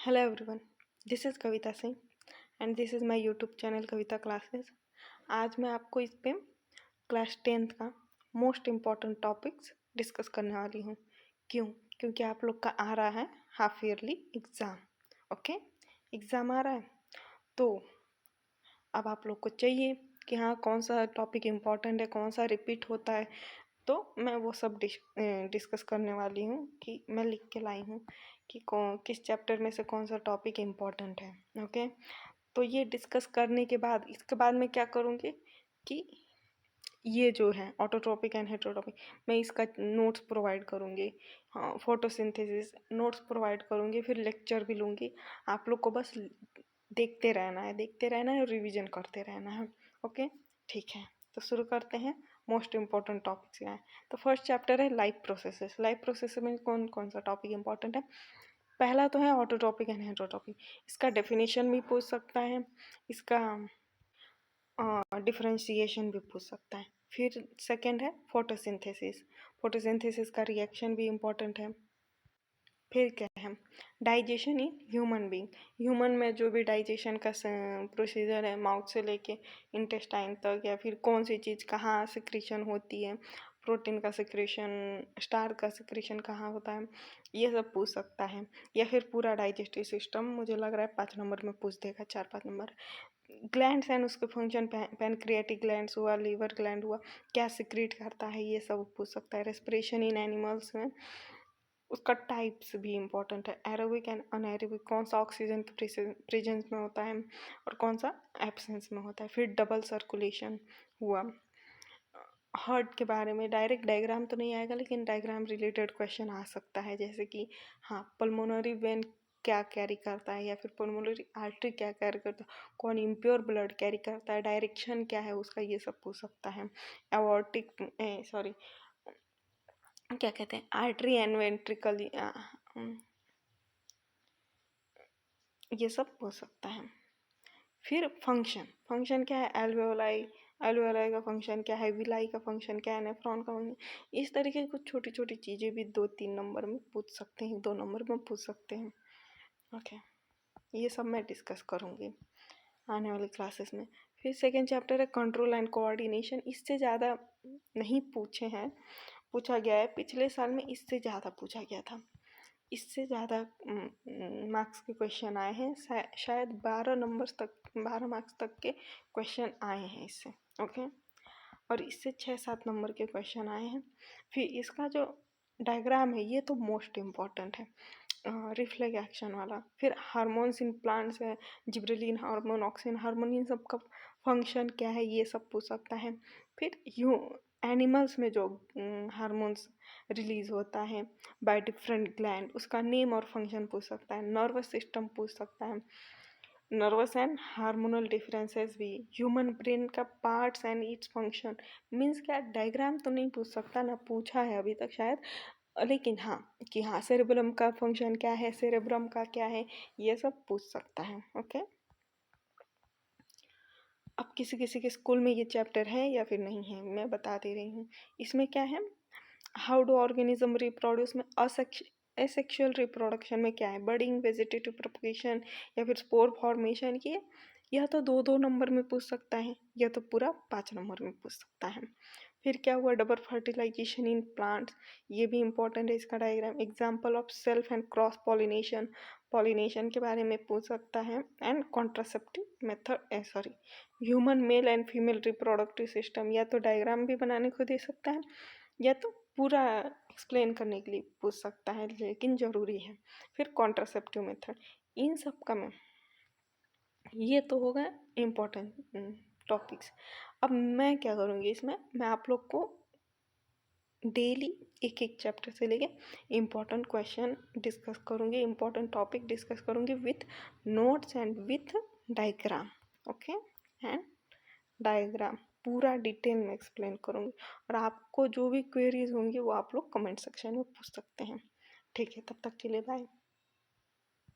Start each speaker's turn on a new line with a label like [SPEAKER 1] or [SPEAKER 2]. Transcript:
[SPEAKER 1] Hello everyone, this is Kavita Singh and this is my YouTube channel Kavita classes. आज मैं आपको इस पे क्लास 10th का मोस्ट इम्पॉर्टेंट टॉपिक्स डिस्कस करने वाली हूँ। क्यों? क्योंकि आप लोग का आ रहा है half yearly exam. Okay, exam आ रहा है तो अब आप लोग को चाहिए कि हाँ कौन सा टॉपिक इम्पॉर्टेंट है, कौन सा रिपीट होता है। तो मैं वो सब डिस्कस करने वाली हूँ कि मैं लिख के लाई हूँ कि किस चैप्टर में से कौन सा टॉपिक इम्पोर्टेंट है। ओके, तो ये डिस्कस करने के बाद इसके बाद मैं क्या करूँगी कि ये जो है ऑटोट्रॉपिक एंड हेटेरोट्रॉपिक, मैं इसका नोट्स प्रोवाइड करूँगी। हाँ, फोटोसिंथेसिस नोट्स प्रोवाइड करूँगी, फिर लेक्चर भी लूँगी। आप लोग को बस देखते रहना है और रिवीजन करते रहना है। ओके, ठीक है, तो शुरू करते हैं। मोस्ट इम्पॉर्टेंट टॉपिक्स क्या है? तो फर्स्ट चैप्टर है लाइफ प्रोसेसेस। लाइफ प्रोसेस में कौन कौन सा टॉपिक इंपॉर्टेंट है? पहला तो है ऑटोट्रॉपिक एंड हेटेरोट्रॉपिक। इसका डेफिनेशन भी पूछ सकता है, इसका डिफरेंशिएशन भी पूछ सकता है। फिर सेकंड है फोटोसिंथेसिस। फोटोसिंथेसिस का रिएक्शन भी इम्पॉर्टेंट है। फिर क्या है? Digestion in human being. Human में जो भी डाइजेशन का प्रोसीजर है, माउथ से लेके इंटेस्टाइन तक, या फिर कौन सी चीज़ कहाँ सिक्रीशन होती है, प्रोटीन का सिक्रीशन, स्टार का सिक्रीशन कहाँ होता है, ये सब पूछ सकता है। या फिर पूरा डाइजेस्टिव सिस्टम, मुझे लग रहा है 5 नंबर में पूछ देगा, 4-5 नंबर। ग्लैंड्स एंड उसके फंक्शन, पैनक्रियाटिक ग्लैंड्स हुआ, लीवर ग्लैंड हुआ, क्या सिक्रीट करता है, ये सब पूछ सकता है। रेस्पिरेशन इन एनिमल्स में उसका टाइप्स भी इम्पोर्टेंट है, एरोबिक एंड अनएरोबिक, कौन सा ऑक्सीजन के प्रेजेंस में होता है और कौन सा एब्सेंस में होता है। फिर डबल सर्कुलेशन हुआ। हार्ट के बारे में डायरेक्ट डायग्राम तो नहीं आएगा, लेकिन डायग्राम रिलेटेड क्वेश्चन आ सकता है, जैसे कि हाँ पल्मोनरी वेन क्या कैरी करता है, या फिर पल्मोनरी आर्टरी क्या कैरी करता है, कौन इम्प्योर ब्लड कैरी करता है, डायरेक्शन क्या है उसका, ये सब पूछ सकता है। एवॉर्टिक क्या कहते हैं, आर्टरी एंड वेंट्रिकल, ये सब हो सकता है। फिर फंक्शन क्या है? एल्वेओलाई का फंक्शन क्या है, विलाई का फंक्शन क्या है, नेफ्रॉन का फंक्शन। इस तरीके की कुछ छोटी छोटी चीज़ें भी 2-3 नंबर में पूछ सकते हैं, 2 नंबर में पूछ सकते हैं। ओके, ये सब मैं डिस्कस करूँगी आने वाली क्लासेस में। फिर सेकेंड चैप्टर है कंट्रोल एंड कोऑर्डिनेशन। इससे ज़्यादा नहीं पूछे हैं, पूछा गया है पिछले साल में, इससे ज़्यादा पूछा गया था, इससे ज़्यादा मार्क्स के क्वेश्चन आए हैं। शायद 12 मार्क्स तक के क्वेश्चन आए हैं इससे। ओके, और इससे 6-7 नंबर के क्वेश्चन आए हैं। फिर इसका जो डायग्राम है ये तो मोस्ट इम्पॉर्टेंट है, रिफ्लेक्स एक्शन वाला। फिर हार्मोन्स इन प्लांट्स है, जिब्रेलिन हार्मोन, ऑक्सिन हार्मोन, इन सब का फंक्शन क्या है, ये सब पूछ सकता है। फिर एनिमल्स में जो हार्मोन्स रिलीज होता है बाय डिफरेंट ग्लैंड, उसका नेम और फंक्शन पूछ सकता है। नर्वस सिस्टम पूछ सकता है, नर्वस एंड हार्मोनल डिफरेंसेस भी। ह्यूमन ब्रेन का parts and its function, means क्या, डायग्राम तो नहीं पूछ सकता ना, पूछा है अभी तक शायद, लेकिन हाँ कि हाँ सेरेब्रम का फंक्शन क्या है, सेरेब्रम का क्या है, ये सब पूछ सकता है। ओके, अब किसी किसी के स्कूल में ये चैप्टर है या फिर नहीं है, मैं बता दे रही हूँ। इसमें क्या है, हाउ डू ऑर्गेनिज्म रिप्रोड्यूस में असेक्सुअल रिप्रोडक्शन में क्या है, बर्डिंग, वेजिटेटिव प्रोपगेशन, या फिर स्पोर फॉर्मेशन, ये यह तो 2-2 नंबर में पूछ सकता है, या तो पूरा 5 नंबर में पूछ सकता है। फिर क्या हुआ, डबल फर्टिलाइजेशन इन प्लांट्स, ये भी इंपॉर्टेंट है इसका diagram. Example of self and cross pollination, pollination के बारे में पूछ सकता है। And contraceptive method human male and female reproductive system, या तो डायग्राम भी बनाने को दे सकता है, या तो पूरा एक्सप्लेन करने के लिए पूछ सकता है, लेकिन ज़रूरी है। फिर कॉन्ट्रासेप्टिव मेथड, इन सब का मैं, ये तो होगा इम्पोर्टेंट टॉपिक्स। अब मैं क्या करूँगी इसमें, मैं आप लोग को डेली एक एक चैप्टर से लेके इम्पोर्टेंट क्वेश्चन डिस्कस करूँगी, इम्पोर्टेंट टॉपिक डिस्कस करूँगी with notes and with diagram. Okay, and diagram पूरा डिटेल में एक्सप्लेन करूँगी, और आपको जो भी क्वेरीज होंगी वो आप लोग कमेंट सेक्शन में पूछ सकते हैं। ठीक है, तब तक के लिए बाय।